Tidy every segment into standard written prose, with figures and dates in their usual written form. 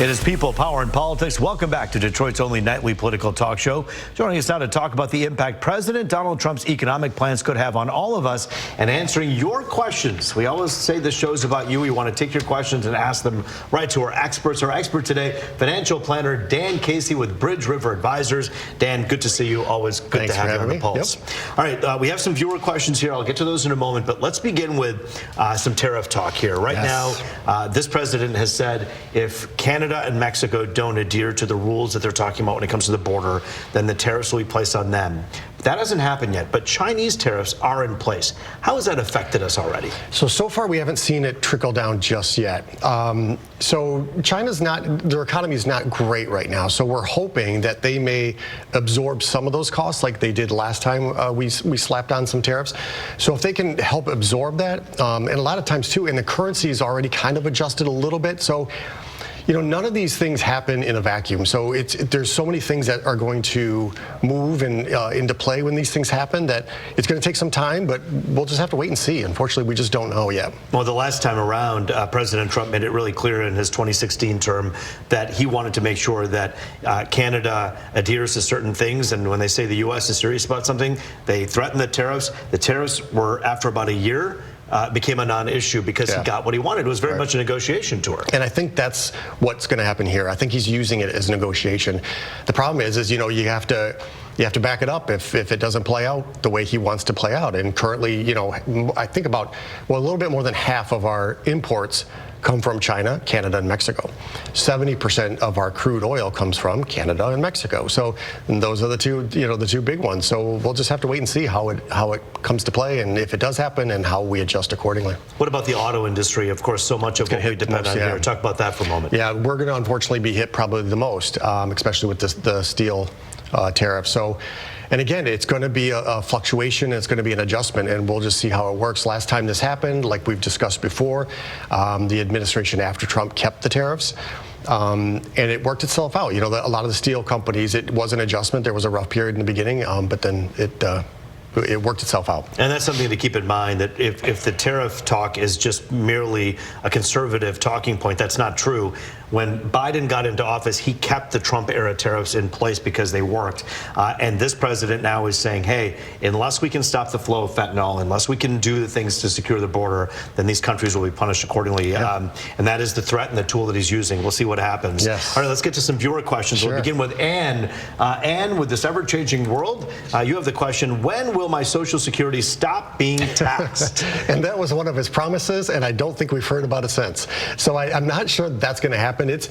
It is People, Power, and Politics. Welcome back to Detroit's only nightly political talk show. Joining us now to talk about the impact President Donald Trump's economic plans could have on all of us and answering your questions. We always say the show's about you. We want to take your questions and ask them right to our experts. Our expert today, financial planner Dan Casey with Bridge River Advisors. Dan, good to see you. Always good to have you on the Pulse. Yep. All right, we have some viewer questions here. I'll get to those in a moment, but let's begin with some tariff talk here. Right now, this president has said if Canada and Mexico don't adhere to the rules that they're talking about when it comes to the border, then the tariffs will be placed on them. That hasn't happened yet, but Chinese tariffs are in place. How has that affected us already? So far we haven't seen it trickle down just yet. So China's their economy is not great right now. So we're hoping that they may absorb some of those costs like they did last time we slapped on some tariffs. So if they can help absorb that, and a lot of times too, and the currency is already kind of adjusted a little bit. So none of these things happen in a vacuum. So there's so many things that are going to move and into play when these things happen that it's going to take some time, but we'll just have to wait and see. Unfortunately, we just don't know yet. Well, the last time around, President Trump made it really clear in his 2016 term that he wanted to make sure that Canada adheres to certain things. And when they say the U.S. is serious about something, they threaten the tariffs. The tariffs were, after about a year, became a non-issue because he got what he wanted. It was very much a negotiation tour. And I think that's what's going to happen here. I think he's using it as negotiation. The problem is you have to back it up if it doesn't play out the way he wants to play out. And currently, I think about, a little bit more than half of our imports come from China, Canada, and Mexico. 70% of our crude oil comes from Canada and Mexico. So those are the two big ones. So we'll just have to wait and see how it comes to play, and if it does happen, and how we adjust accordingly. What about the auto industry? Of course, so much of what we depend on here. Talk about that for a moment. Yeah, we're going to unfortunately be hit probably the most, especially with the steel tariff. So, and again, it's going to be a fluctuation, it's going to be an adjustment, and we'll just see how it works. Last time this happened, like we've discussed before, the administration after Trump kept the tariffs. And it worked itself out. A lot of the steel companies, it was an adjustment. There was a rough period in the beginning, but then it worked itself out. And that's something to keep in mind, that if the tariff talk is just merely a conservative talking point, that's not true. When Biden got into office, he kept the Trump-era tariffs in place because they worked. And this president now is saying, hey, unless we can stop the flow of fentanyl, unless we can do the things to secure the border, then these countries will be punished accordingly. Yeah. And that is the threat and the tool that he's using. We'll see what happens. Yes. All right, let's get to some viewer questions. Sure. We'll begin with Ann. Ann, with this ever-changing world, you have the question, when will my Social Security stop being taxed? And that was one of his promises, and I don't think we've heard about it since. So I'm not sure that's going to happen. It's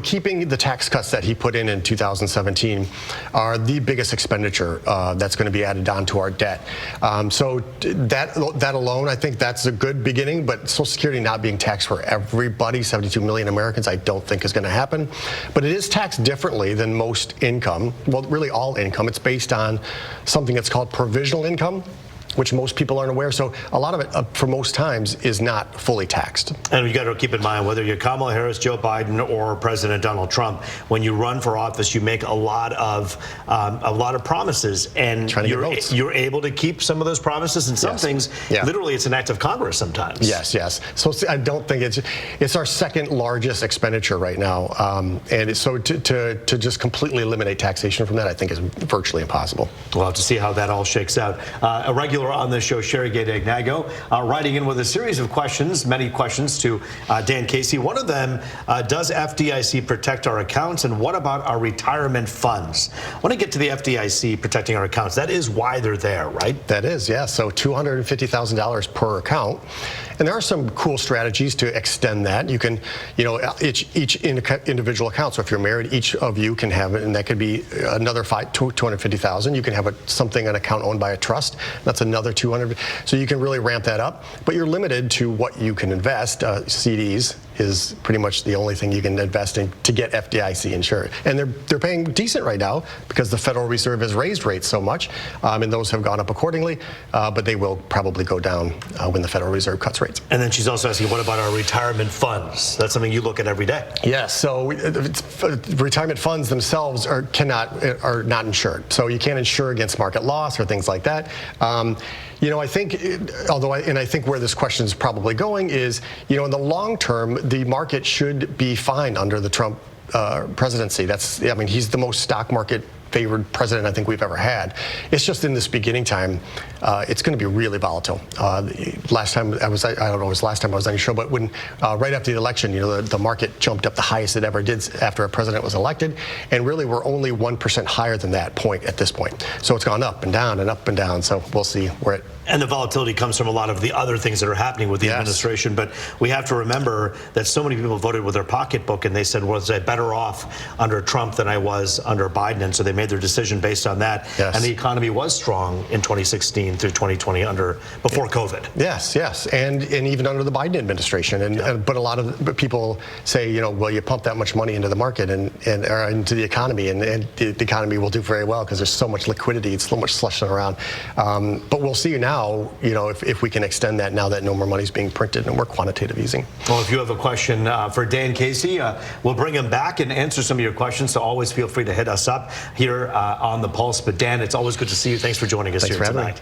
keeping the tax cuts that he put in 2017 are the biggest expenditure that's going to be added on to our debt. So that alone, I think that's a good beginning. But Social Security not being taxed for everybody, 72 million Americans, I don't think is going to happen. But it is taxed differently than most income. Well, really all income. It's based on something that's called provisional income, which most people aren't aware. So a lot of it, for most times, is not fully taxed. And you got to keep in mind, whether you're Kamala Harris, Joe Biden, or President Donald Trump, when you run for office, you make a lot of promises, and you're able to keep some of those promises. And some things, literally, it's an act of Congress sometimes. Yes. So I don't think it's our second largest expenditure right now, and so to just completely eliminate taxation from that, I think is virtually impossible. We'll have to see how that all shakes out. A regular on this show, Sherry Gay-Dagnago, writing in with a series of questions, many questions to Dan Casey. One of them, does FDIC protect our accounts, and what about our retirement funds? I want to get to the FDIC protecting our accounts. That is why they're there, right? That is, yeah. So $250,000 per account. And there are some cool strategies to extend that. You can, each individual account. So if you're married, each of you can have it, and that could be another $250,000. You can have an account owned by a trust. That's another $200,000. So you can really ramp that up. But you're limited to what you can invest. CDs is pretty much the only thing you can invest in to get FDIC insured. And they're paying decent right now because the Federal Reserve has raised rates so much, and those have gone up accordingly. But they will probably go down when the Federal Reserve cuts rates. And then she's also asking, what about our retirement funds? That's something you look at every day. Yes. So retirement funds themselves are not insured. So you can't insure against market loss or things like that. You know, I think, I think where this question is probably going is, you know, in the long term, the market should be fine under the Trump presidency. I mean, he's the most stock market favored president I think we've ever had. It's just in this beginning time, it's going to be really volatile. Last time I don't know, it was last time I was on your show, but when right after the election, you know, the market jumped up the highest it ever did after a president was elected, and really we're only 1% higher than that point at this point. So it's gone up and down and up and down. So we'll see where it. And the volatility comes from a lot of the other things that are happening with the administration. But we have to remember that so many people voted with their pocketbook, and they said, was I better off under Trump than I was under Biden? And so they made their decision based on that. Yes. And the economy was strong in 2016 through 2020 before COVID. Yes, yes, and even under the Biden administration. But a lot of people say, you know, well, you pump that much money into the market and or into the economy, and the economy will do very well because there's so much liquidity, it's so much slushing around. But we'll see now, you know, if we can extend that now that no more money is being printed and more quantitative easing. Well, if you have a question for Dan Casey, we'll bring him back and answer some of your questions. So always feel free to hit us up here on The Pulse. But Dan, it's always good to see you. Thanks for joining us here tonight.